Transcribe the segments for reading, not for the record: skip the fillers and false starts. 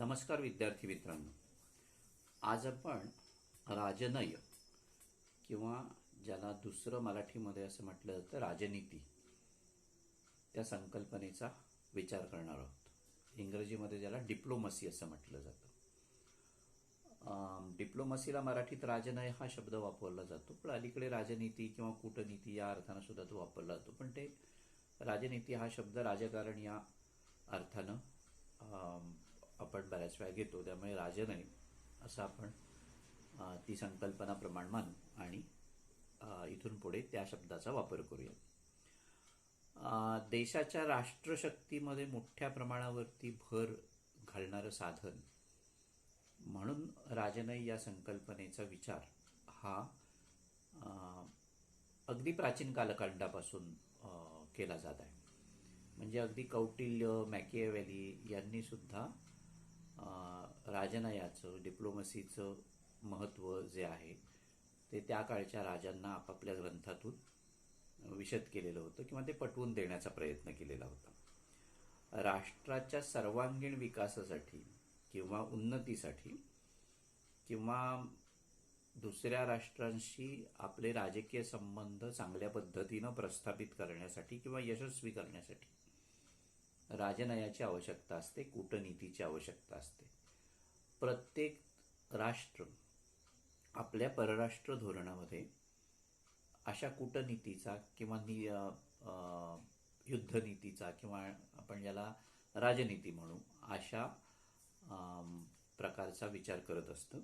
नमस्कार विद्यार्थी मित्रांनो. आज आपण राजनय किंवा ज्याला दुसरं मराठीमध्ये असं म्हटलं जातं राजनीती त्या संकल्पनेचा विचार करणार आहोत. इंग्रजीमध्ये ज्याला डिप्लोमसी असं म्हटलं जातं. डिप्लोमसीला मराठीत राजनय हा शब्द वापरला जातो, पण अलीकडे राजनीती किंवा कूटनीती या अर्थानं सुद्धा तो वापरला जातो. पण ते राजनीती हा शब्द राजकारण या अर्थानं आपण बऱ्याच वेळा घेतो, त्यामुळे राजनय असं आपण ती संकल्पना प्रमाण मानू आणि इथून पुढे त्या शब्दाचा वापर करूया. देशाच्या राष्ट्रशक्तीमध्ये मोठ्या प्रमाणावरती भर घालणारं साधन म्हणून राजनय या संकल्पनेचा विचार हा अगदी प्राचीन कालखंडापासून केला जात आहे. म्हणजे अगदी कौटिल्य, मॅकियावेली यांनी सुद्धा राजनयाचं, डिप्लोमसीचं महत्त्व जे आहे ते त्या काळच्या राजांना आपापल्या ग्रंथातून विशद केलेलं होतं किंवा ते पटवून देण्याचा प्रयत्न केलेला होता. राष्ट्राच्या सर्वांगीण विकासासाठी किंवा उन्नतीसाठी किंवा दुसऱ्या राष्ट्रांशी आपले राजकीय संबंध चांगल्या पद्धतीनं प्रस्थापित करण्यासाठी किंवा यशस्वी करण्यासाठी राजनयाची आवश्यकता असते, कूटनीतीची आवश्यकता असते. प्रत्येक राष्ट्र आपल्या परराष्ट्र धोरणामध्ये अशा कूटनीतीचा किंवा युद्धनीतीचा किंवा आपण ज्याला राजनीती म्हणू अशा प्रकारचा विचार करत असतं.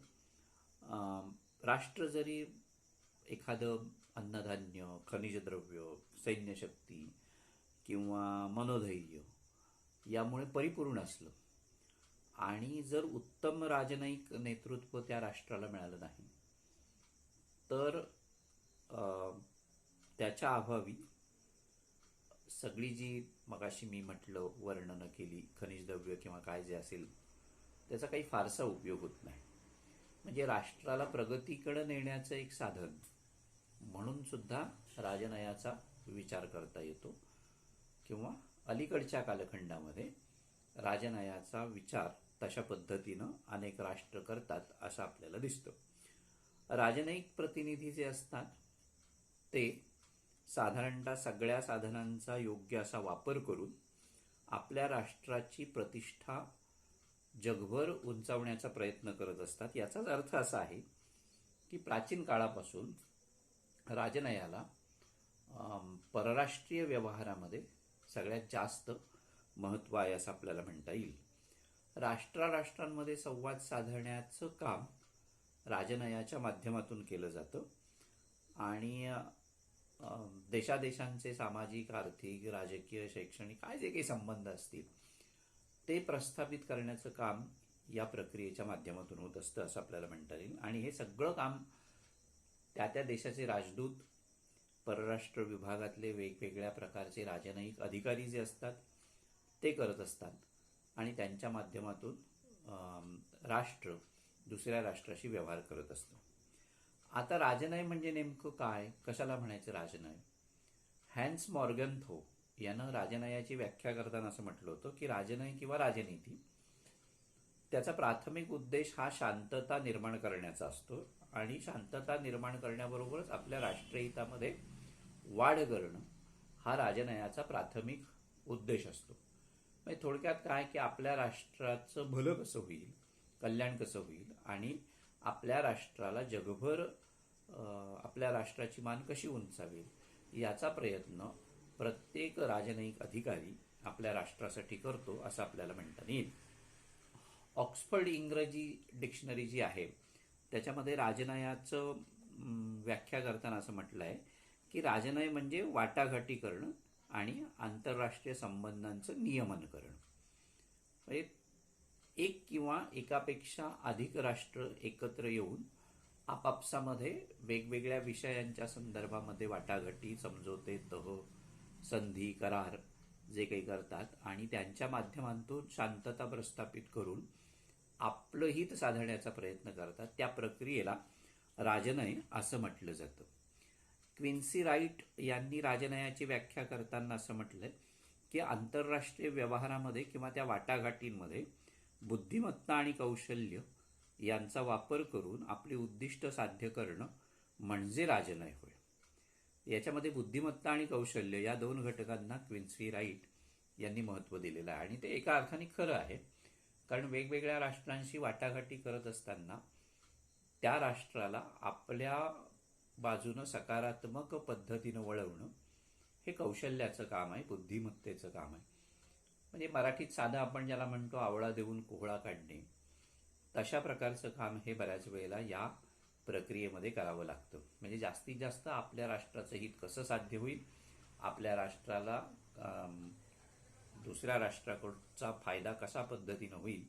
राष्ट्र जरी एखादं अन्नधान्य, खनिजद्रव्य, सैन्यशक्ती किंवा मनोधैर्य यामुळे परिपूर्ण असलं आणि जर उत्तम राजनयिक नेतृत्व त्या राष्ट्राला मिळालं नाही तर त्याच्या अभावी सगळी जी मगाशी मी म्हटलं वर्णनं केली खनिजद्रव्य किंवा काय जे असेल त्याचा काही फारसा उपयोग होत नाही. म्हणजे राष्ट्राला प्रगतीकडे नेण्याचं एक साधन म्हणून सुद्धा राजनयाचा विचार करता येतो किंवा अलीकडच्या कालखंडामध्ये राजनयाचा विचार तशा पद्धतीनं अनेक राष्ट्र करतात असं आपल्याला दिसतं. राजनयिक प्रतिनिधी जे असतात ते साधारणतः सगळ्या साधनांचा योग्य असा वापर करून आपल्या राष्ट्राची प्रतिष्ठा जगभर उंचावण्याचा प्रयत्न करत असतात. याचाच अर्थ असा आहे की प्राचीन काळापासून राजनयाला परराष्ट्रीय व्यवहारामध्ये सगळ्यात जास्त महत्त्व आहे असं आपल्याला म्हणता येईल. राष्ट्रांमध्ये संवाद साधण्याचं काम राजनयाच्या माध्यमातून केलं जातं आणि देशादेशांचे सामाजिक, आर्थिक, राजकीय, शैक्षणिक काय जे काही संबंध असतील ते प्रस्थापित करण्याचं काम या प्रक्रियेच्या माध्यमातून होत असतं असं आपल्याला म्हणता येईल. आणि हे सगळं काम त्या देशाचे राजदूत, परराष्ट्र विभागातले वेगवेगळ्या प्रकारचे राजनयिक अधिकारी जे असतात ते करत असतात आणि त्यांच्या माध्यमातून राष्ट्र दुसऱ्या राष्ट्राशी व्यवहार करत असतं. आता राजनय म्हणजे नेमकं काय, कशाला म्हणायचं राजनय? हॅन्स मॉर्गनथो यानं राजनयाची व्याख्या करताना असं म्हटलं होतं की राजनय किंवा राजनीती त्याचा प्राथमिक उद्देश हा शांतता निर्माण करण्याचा असतो आणि शांतता निर्माण करण्याबरोबरच आपल्या राष्ट्रहितामध्ये वाढ करणं हा राजनयाचा प्राथमिक उद्देश असतो. म्हणजे थोडक्यात काय की आपल्या राष्ट्राचं भलं कसं होईल, कल्याण कसं होईल आणि आपल्या राष्ट्राला जगभर आपल्या राष्ट्राची मान कशी उंचावेल याचा प्रयत्न प्रत्येक राजनयिक अधिकारी आपल्या राष्ट्रासाठी करतो असं आपल्याला म्हणता येईल. ऑक्सफर्ड इंग्रजी डिक्शनरी जी आहे त्याच्यामध्ये राजनयाचं व्याख्या करताना असं म्हटलं आहे की राजनय म्हणजे वाटाघाटी करणं आणि आंतरराष्ट्रीय संबंधांचं नियमन करणं. म्हणजे एक किंवा एकापेक्षा अधिक राष्ट्र एकत्र येऊन आपापसामध्ये वेगवेगळ्या विषयांच्या संदर्भामध्ये वाटाघाटी, समझोते, तह, संधी, करार जे काही करतात आणि त्यांच्या माध्यमातून शांतता प्रस्थापित करून आपलं हित साधण्याचा प्रयत्न करतात. त्या प्रक्रियेला राजनय असं म्हटलं जातं. क्विन्सी राईट यांनी राजनयाची व्याख्या करताना असं म्हटलंय की आंतरराष्ट्रीय व्यवहारामध्ये किंवा त्या वाटाघाटींमध्ये बुद्धिमत्ता आणि कौशल्य यांचा वापर करून आपले उद्दिष्ट साध्य करणं म्हणजे राजनय होय. याच्यामध्ये बुद्धिमत्ता आणि कौशल्य या दोन घटकांना क्विन्सी राईट यांनी महत्त्व दिलेलं आहे आणि ते एका अर्थाने खरं आहे. कारण वेगवेगळ्या राष्ट्रांशी वाटाघाटी करत असताना त्या राष्ट्राला आपल्या बाजूनं सकारात्मक पद्धतीनं वळवणं हे कौशल्याचं काम आहे, बुद्धिमत्तेचं काम आहे. म्हणजे मराठीत साधं आपण ज्याला म्हणतो आवळा देऊन कोहळा काढणे, तशा प्रकारचं काम हे बऱ्याच वेळेला या प्रक्रियेमध्ये करावं लागतं. म्हणजे जास्तीत जास्त आपल्या राष्ट्राचं हित कसं साध्य होईल, आपल्या राष्ट्राला दुसऱ्या राष्ट्राकडचा फायदा कशा पद्धतीनं होईल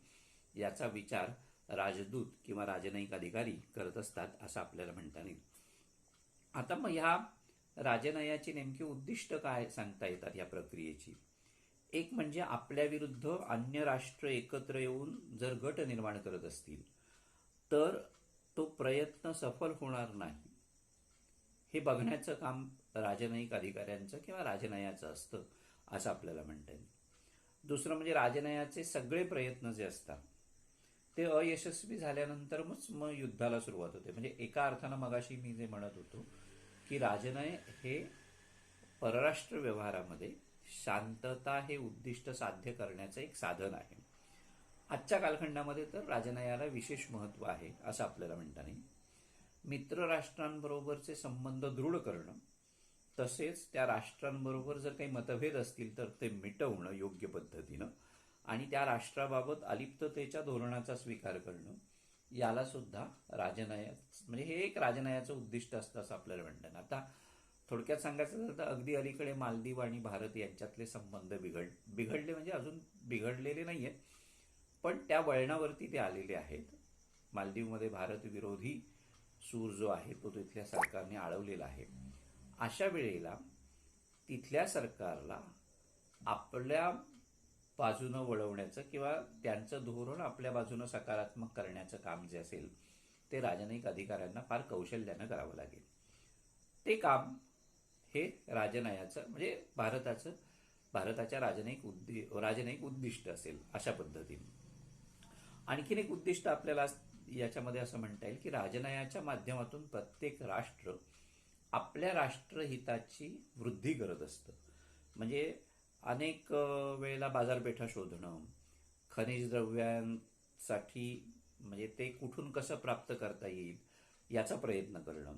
याचा विचार राजदूत किंवा राजनयिक अधिकारी करत असतात असं आपल्याला म्हणता येईल. आता मग ह्या राजनयाची नेमकी उद्दिष्ट काय सांगता येतात या प्रक्रियेची. एक म्हणजे आपल्या विरुद्ध अन्य राष्ट्र एकत्र येऊन जर गट निर्माण करत असतील तर तो प्रयत्न सफल होणार नाही हे बघण्याचं काम राजनयिक अधिकाऱ्यांचं किंवा राजनयाचं असतं असं आपल्याला म्हणता येईल. दुसरं म्हणजे राजनयाचे सगळे प्रयत्न जे असतात ते अयशस्वी झाल्यानंतर मग युद्धाला सुरुवात होते. म्हणजे एका अर्थानं मगाशी मी जे म्हणत होतो की राजनय हे परराष्ट्र व्यवहारामध्ये शांतता हे उद्दिष्ट साध्य करण्याचं एक साधन आहे. आजच्या कालखंडामध्ये तर राजनयाला विशेष महत्त्व आहे असं आपल्याला म्हणता येईल. मित्र राष्ट्रांबरोबरचे संबंध दृढ करणं, तसेच त्या राष्ट्रांबरोबर जर काही मतभेद असतील तर ते मिटवणं योग्य पद्धतीनं आणि त्या राष्ट्राबाबत अलिप्ततेच्या धोरणाचा स्वीकार करणं, याला सुद्धा राजनय म्हणजे हे एक राजनयाचं उद्दिष्ट असतं असं आपल्याला म्हणतात. आता थोडक्यात सांगायचं झालं तर अगदी अलीकडे मालदीव आणि भारत यांच्यातले संबंध बिघडले म्हणजे अजून बिघडलेले नाही आहेत, पण त्या वळणावरती ते आलेले आहेत. मालदीवमध्ये भारत विरोधी सूर जो आहे तो तिथल्या सरकारने आळवलेला आहे. अशा वेळेला तिथल्या सरकारला आपल्या बाजूनं वळवण्याचं किंवा त्यांचं धोरण आपल्या बाजूनं सकारात्मक करण्याचं काम जे असेल ते राजनयिक अधिकाऱ्यांना फार कौशल्यानं करावं लागेल. ते काम हे राजनयाचं म्हणजे भारताच्या राजनयिक उद्दिष्ट असेल अशा पद्धतीने. आणखीन एक उद्दिष्ट आपल्याला याच्यामध्ये असं म्हणता येईल की राजनयाच्या माध्यमातून प्रत्येक राष्ट्र आपल्या राष्ट्रहिताची वृद्धी करत असतं. म्हणजे अनेक वेळेला बाजारपेठा शोधणं, खनिज द्रव्यांसाठी म्हणजे ते कुठून कसं प्राप्त करता येईल याचा प्रयत्न करणं,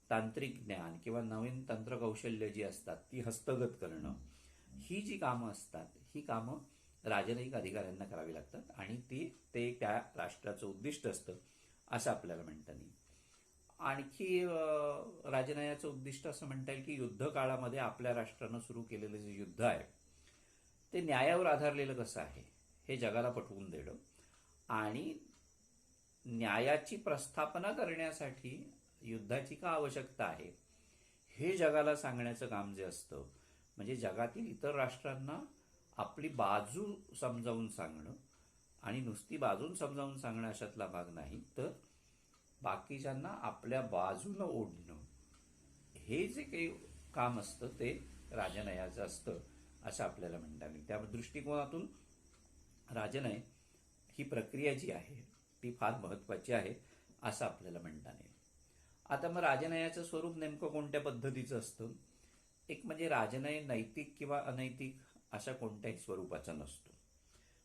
तांत्रिक ज्ञान किंवा नवीन तंत्रकौशल्य जी असतात ती हस्तगत करणं, ही जी कामं असतात ही कामं राजनयिक अधिकाऱ्यांना करावी लागतात आणि ते त्या राष्ट्राचं उद्दिष्ट असतं असं आपल्याला म्हणता येईल. आणखी राजनयाचं उद्दिष्ट असं म्हणता येईल की युद्ध काळामध्ये आपल्या राष्ट्रानं सुरू केलेलं जे युद्ध आहे ते न्यायावर आधारलेलं कसं आहे हे जगाला पटवून देणं आणि न्यायाची प्रस्थापना करण्यासाठी युद्धाची का आवश्यकता आहे हे जगाला सांगण्याचं काम जे असतं. म्हणजे जगातील इतर राष्ट्रांना आपली बाजू समजावून सांगणं आणि नुसती बाजून समजावून सांगणं अशातला भाग नाही, तर बाकीच्यांना आपल्या बाजूनं ओढणं हे जे काही काम असतं ते राजनयाचं असतं असं आपल्याला म्हणता येईल. त्या दृष्टिकोनातून राजनय ही प्रक्रिया जी आहे ती फार महत्त्वाची आहे असं आपल्याला म्हणता येईल. आता मग राजनयाचं स्वरूप नेमकं कोणत्या पद्धतीचं असतं. एक म्हणजे राजनय नैतिक किंवा अनैतिक अशा कोणत्याही स्वरूपाचा नसतो.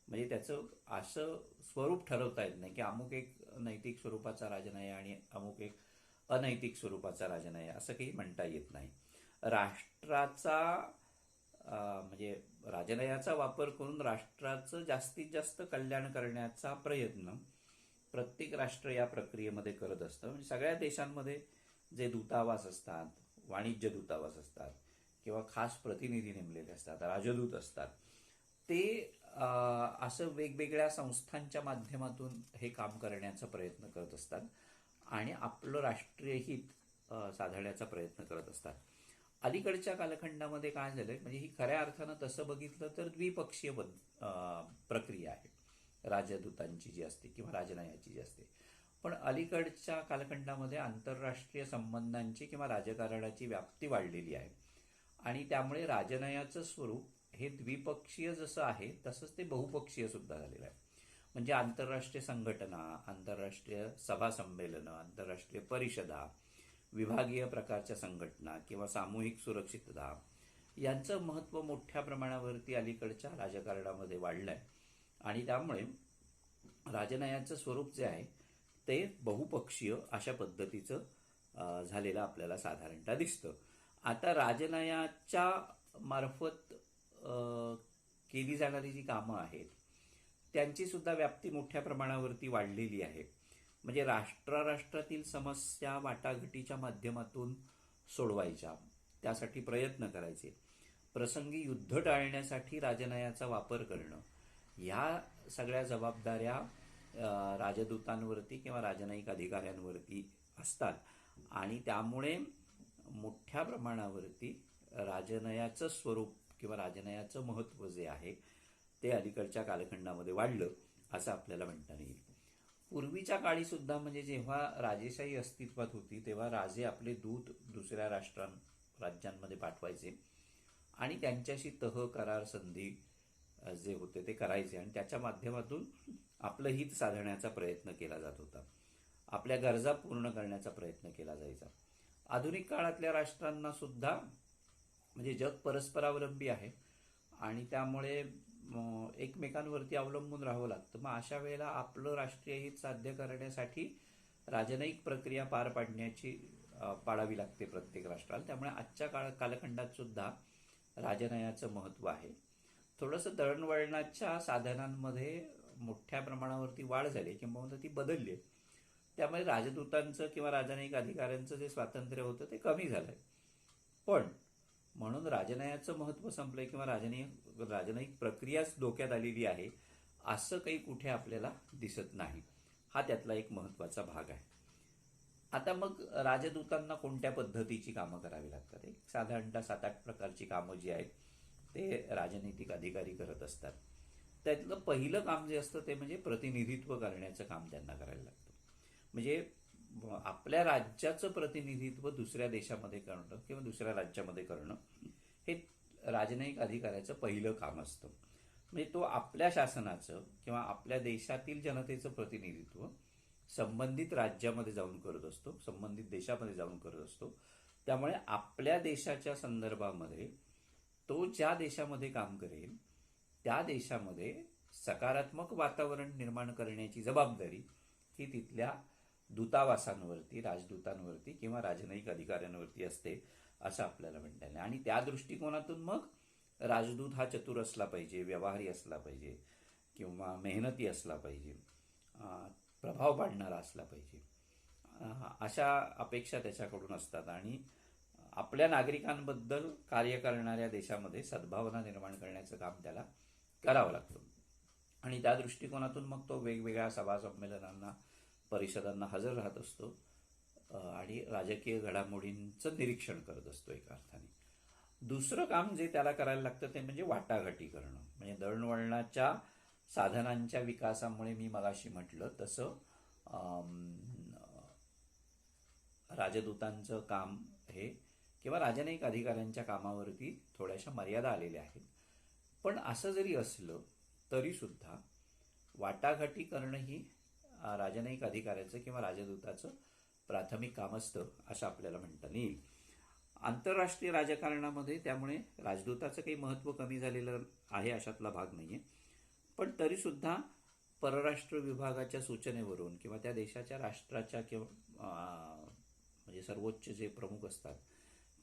म्हणजे त्याचं असं स्वरूप ठरवता येत नाही की अमुक एक नैतिक स्वरूपाचा राजनय आणि अमुक एक अनैतिक स्वरूपाचा राजनय असं काही म्हणता येत नाही. राष्ट्राचा म्हणजे राजनयाचा वापर करून राष्ट्राचं जास्तीत जास्त कल्याण करण्याचा प्रयत्न प्रत्येक राष्ट्र या प्रक्रियेमध्ये करत असतं. म्हणजे सगळ्या देशांमध्ये जे दूतावास असतात, वाणिज्य दूतावास असतात किंवा खास प्रतिनिधी नेमलेले असतात, राजदूत असतात, ते असं वेगवेगळ्या संस्थांच्या माध्यमातून हे काम करण्याचा प्रयत्न करत असतात आणि आपलं राष्ट्रीय हित साधण्याचा प्रयत्न करत असतात. अलीकडच्या कालखंडामध्ये काय झालंय म्हणजे ही खऱ्या अर्थानं तसं बघितलं तर द्विपक्षीय प्रक्रिया आहे राजदूतांची जी असते किंवा राजनयाची जी असते. पण अलीकडच्या कालखंडामध्ये आंतरराष्ट्रीय संबंधांची किंवा राजकारणाची व्याप्ती वाढलेली आहे आणि त्यामुळे राजनयाचं स्वरूप हे द्विपक्षीय जसं आहे तसंच ते बहुपक्षीय सुद्धा झालेलं आहे. म्हणजे आंतरराष्ट्रीय संघटना, आंतरराष्ट्रीय सभा संमेलनं, आंतरराष्ट्रीय परिषदा, विभागीय प्रकारच्या संघटना किंवा सामूहिक सुरक्षितता यांचं महत्त्व मोठ्या प्रमाणावरती अलीकडच्या राजकारणामध्ये वाढलं आहे. आणि त्यामुळे राजनयाचं स्वरूप जे आहे ते बहुपक्षीय अशा पद्धतीचं झालेलं आपल्याला साधारणतः दिसतं. आता राजनयाच्या मार्फत केली जाणारी जी कामं आहेत त्यांची सुद्धा व्याप्ती मोठ्या प्रमाणावरती वाढलेली आहे. म्हणजे राष्ट्रातील समस्या वाटाघाटीच्या माध्यमातून सोडवायच्या, त्यासाठी प्रयत्न करायचे, प्रसंगी युद्ध टाळण्यासाठी राजनयाचा वापर करणं, ह्या सगळ्या जबाबदाऱ्या राजदूतांवरती किंवा राजनयिक अधिकाऱ्यांवरती असतात. आणि त्यामुळे मोठ्या प्रमाणावरती राजनयाचं स्वरूप किंवा राजनयाचं महत्त्व जे आहे ते अलीकडच्या कालखंडामध्ये वाढलं असं आपल्याला म्हणता येईल. पूर्वीच्या काळी सुद्धा म्हणजे जेव्हा राजेशाही अस्तित्वात होती तेव्हा राजे आपले दूत दुसऱ्या राज्यांमध्ये पाठवायचे आणि त्यांच्याशी तह करार संधी जे होते ते करायचे आणि त्याच्या माध्यमातून आपलं हित साधण्याचा प्रयत्न केला जात होता, आपल्या गरजा पूर्ण करण्याचा प्रयत्न केला जायचा. आधुनिक काळातल्या राष्ट्रांना सुद्धा म्हणजे जग परस्परावलंबी आहे आणि त्यामुळे एकमेकांवरती अवलंबून राहावं लागतं. मग अशा वेळेला आपलं राष्ट्रीय हित साध्य करण्यासाठी राजनयिक प्रक्रिया पाडावी लागते प्रत्येक राष्ट्राला. त्यामुळे आजच्या कालखंडात सुद्धा राजनयाचं महत्त्व आहे. थोडंसं दळणवळणाच्या साधनांमध्ये मोठ्या प्रमाणावरती वाढ झाली किंवा ती बदलली आहे. त्यामुळे राजदूतांचं किंवा राजनयिक अधिकाऱ्यांचं जे स्वातंत्र्य होतं ते कमी झालं आहे. पण म्हणून राजनयाचं महत्त्व संपलंय किंवा राजनयिक प्रक्रियाच धोक्यात आलेली आहे असं काही कुठे आपल्याला दिसत नाही. हा त्यातला एक महत्त्वाचा भाग आहे. आता मग राजदूतांना कोणत्या पद्धतीची कामं करावी लागतात? एक साधारणतः 7-8 प्रकारची कामं जी आहेत ते राजनैतिक अधिकारी करत असतात. त्यातलं पहिलं काम जे असतं ते म्हणजे प्रतिनिधित्व करण्याचं काम त्यांना करायला लागतं. म्हणजे आपल्या राज्याचं प्रतिनिधित्व दुसऱ्या देशामध्ये करणं किंवा दुसऱ्या राज्यामध्ये करणं हे राजनयिक अधिकाऱ्याचं पहिलं काम असतं. म्हणजे तो आपल्या शासनाचं किंवा आपल्या देशातील जनतेचं प्रतिनिधित्व संबंधित राज्यामध्ये जाऊन करत असतो, संबंधित देशामध्ये जाऊन करत असतो. त्यामुळे आपल्या देशाच्या संदर्भामध्ये तो ज्या देशामध्ये काम करेल त्या देशामध्ये सकारात्मक वातावरण निर्माण करण्याची जबाबदारी ही तिथल्या दूतावासांवरती, राजदूतांवरती किंवा राजनयिक अधिकाऱ्यांवरती असते असं आपल्याला म्हणता येईल. आणि त्या दृष्टिकोनातून मग राजदूत हा चतुर असला पाहिजे, व्यवहारी असला पाहिजे किंवा मेहनती असला पाहिजे, प्रभाव पाडणारा असला पाहिजे, अशा अपेक्षा त्याच्याकडून असतात. आणि आपल्या नागरिकांबद्दल कार्य करणाऱ्या देशामध्ये सद्भावना निर्माण करण्याचं काम त्याला करावं लागतं. आणि त्या दृष्टिकोनातून मग तो वेगवेगळ्या सभा संमेलनांना, परिषदांना हजर राहत असतो आणि राजकीय घडामोडींचं निरीक्षण करत असतो एका अर्थाने. दुसरं काम जे त्याला करायला लागतं ते म्हणजे वाटाघाटी करणं. म्हणजे दळणवळणाच्या साधनांच्या विकासामुळे मी मगाशी म्हटलं तसं राजदूतांचं काम हे किंवा राजनयिक अधिकाऱ्यांच्या कामावरती थोड्याशा मर्यादा आलेल्या आहेत. पण असं जरी असलं तरीसुद्धा वाटाघाटी करणं ही राजनयिक अधिकाऱ्याचं किंवा राजदूताचं प्राथमिक काम असतं असं आपल्याला म्हणता येईल. आंतरराष्ट्रीय राजकारणामध्ये त्यामुळे राजदूताचं काही महत्त्व कमी झालेलं आहे अशातला भाग नाही आहे. पण तरीसुद्धा परराष्ट्र विभागाच्या सूचनेवरून किंवा त्या देशाच्या राष्ट्राच्या किंवा म्हणजे सर्वोच्च जे प्रमुख असतात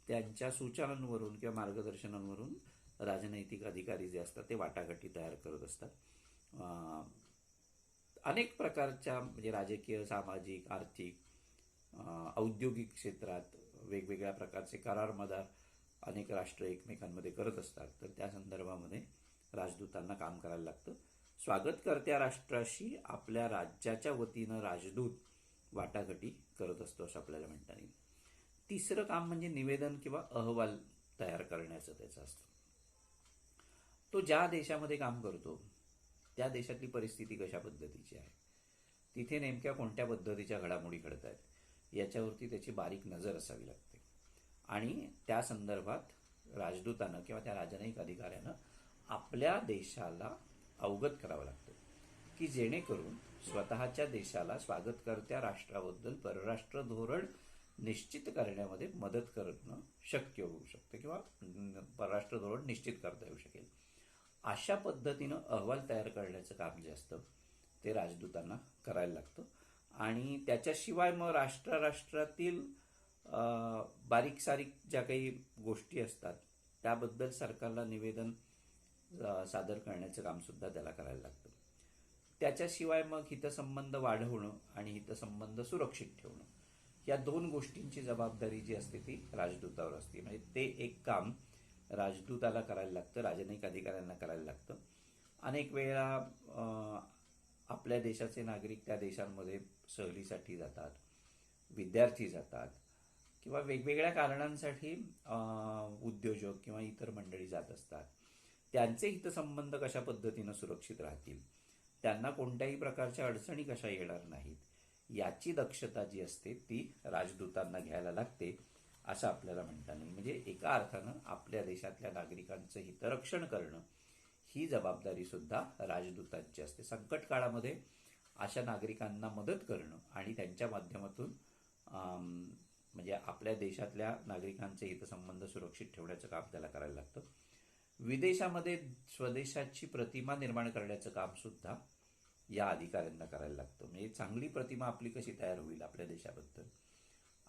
त्यांच्या सूचनांवरून किंवा मार्गदर्शनांवरून राजनैतिक अधिकारी जे असतात ते वाटाघाटी तयार करत असतात. अनेक प्रकारच्या म्हणजे राजकीय, सामाजिक, आर्थिक, औद्योगिक क्षेत्रात वेगवेगळ्या प्रकारचे करार अनेक राष्ट्र एकमेकांमध्ये करत असतात. तर त्या संदर्भामध्ये राजदूतांना काम करायला लागतं. स्वागतकर्त्या राष्ट्राशी आपल्या राज्याच्या वतीनं राजदूत वाटाघाटी करत असतो असं आपल्याला म्हणता येईल. तिसरं काम म्हणजे निवेदन किंवा अहवाल तयार करण्याचं त्याचं असतं. तो ज्या देशामध्ये काम करतो त्या देशातली परिस्थिती कशा पद्धतीची आहे, तिथे नेमक्या कोणत्या पद्धतीच्या घडामोडी घडत आहेत याच्यावरती त्याची बारीक नजर असावी लागते. आणि त्या संदर्भात राजदूतानं किंवा त्या राजनयिक अधिकाऱ्यानं आपल्या देशाला अवगत करावं लागतं. की जेणेकरून स्वतःच्या देशाला स्वागतकर्त्या राष्ट्राबद्दल परराष्ट्र धोरण निश्चित करण्यामध्ये मदत करणं शक्य होऊ शकतं किंवा परराष्ट्र धोरण निश्चित करता येऊ शकेल. अशा पद्धतीनं अहवाल तयार करण्याचं काम जे असतं ते राजदूतांना करायला लागतं. आणि त्याच्याशिवाय मग राष्ट्रातील बारीक सारीक ज्या काही गोष्टी असतात त्याबद्दल सरकारला निवेदन सादर करण्याचं कामसुद्धा त्याला करायला लागतं. त्याच्याशिवाय मग हितसंबंध वाढवणं आणि हितसंबंध सुरक्षित ठेवणं या दोन गोष्टींची जबाबदारी जी असते ती राजदूतावर असते. म्हणजे ते एक काम राजदूताला करायला लागतं, राजनैतिक अधिकाऱ्यांना करायला लागतं. अनेक वेळा आपल्या देशाचे नागरिक त्या देशांमध्ये सहलीसाठी जातात, विद्यार्थी जातात किंवा वेगवेगळ्या कारणांसाठी उद्योजक किंवा इतर मंडळी जात असतात. त्यांचे हितसंबंध कशा पद्धतीनं सुरक्षित राहतील, त्यांना कोणत्याही प्रकारच्या अडचणी कशा येणार नाहीत, याची दक्षता जी असते ती राजदूतांना घ्यायला लागते असं आपल्याला म्हणता येईल. म्हणजे एका अर्थानं आपल्या देशातल्या नागरिकांचं हितरक्षण करणं ही जबाबदारी सुद्धा राजदूतांची असते. संकट काळामध्ये अशा नागरिकांना मदत करणं आणि त्यांच्या माध्यमातून म्हणजे आपल्या देशातल्या नागरिकांचे हितसंबंध सुरक्षित ठेवण्याचं काम त्याला करायला लागतं. विदेशामध्ये स्वदेशाची प्रतिमा निर्माण करण्याचं काम सुद्धा या अधिकाऱ्यांना करायला लागतं. म्हणजे चांगली प्रतिमा आपली कशी तयार होईल आपल्या देशाबद्दल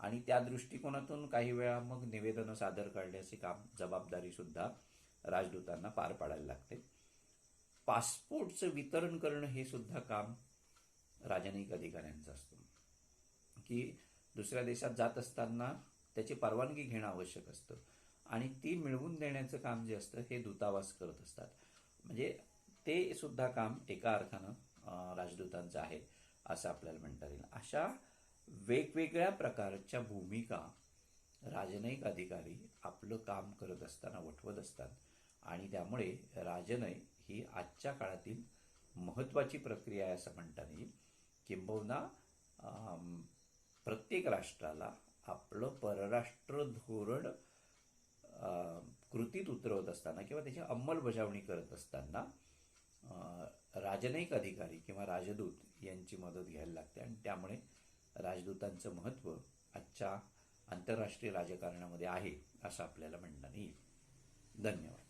आणि त्या दृष्टिकोनातून काही वेळा मग निवेदनं सादर करण्याचे काम जबाबदारी सुद्धा राजदूतांना पार पाडायला लागते. पासपोर्टचं वितरण करणं हे सुद्धा काम राजनैतिक अधिकाऱ्यांचं असतं. की दुसऱ्या देशात जात असताना त्याची परवानगी घेणं आवश्यक असतं आणि ती मिळवून देण्याचं काम जे असतं हे दूतावास करत असतात. म्हणजे ते सुद्धा काम एका अर्थानं राजदूतांचं आहे असं आपल्याला म्हणता येईल. अशा वेगवेगळ्या प्रकारच्या भूमिका राजनैतिक अधिकारी आपलं काम करत असताना वठवत असतात आणि त्यामुळे राजनय ही आजच्या काळातील महत्त्वाची प्रक्रिया आहे असं म्हणता येईल. किंबहुना प्रत्येक राष्ट्राला आपलं परराष्ट्र धोरण कृतीत उतरवत असताना किंवा त्याची अंमलबजावणी करत असताना राजनैतिक अधिकारी किंवा राजदूत यांची मदत घ्यायला लागते आणि त्यामुळे राजदूतांचं महत्त्व आजच्या आंतरराष्ट्रीय राजकारणामध्ये आहे असं आपल्याला म्हणता येईल. धन्यवाद.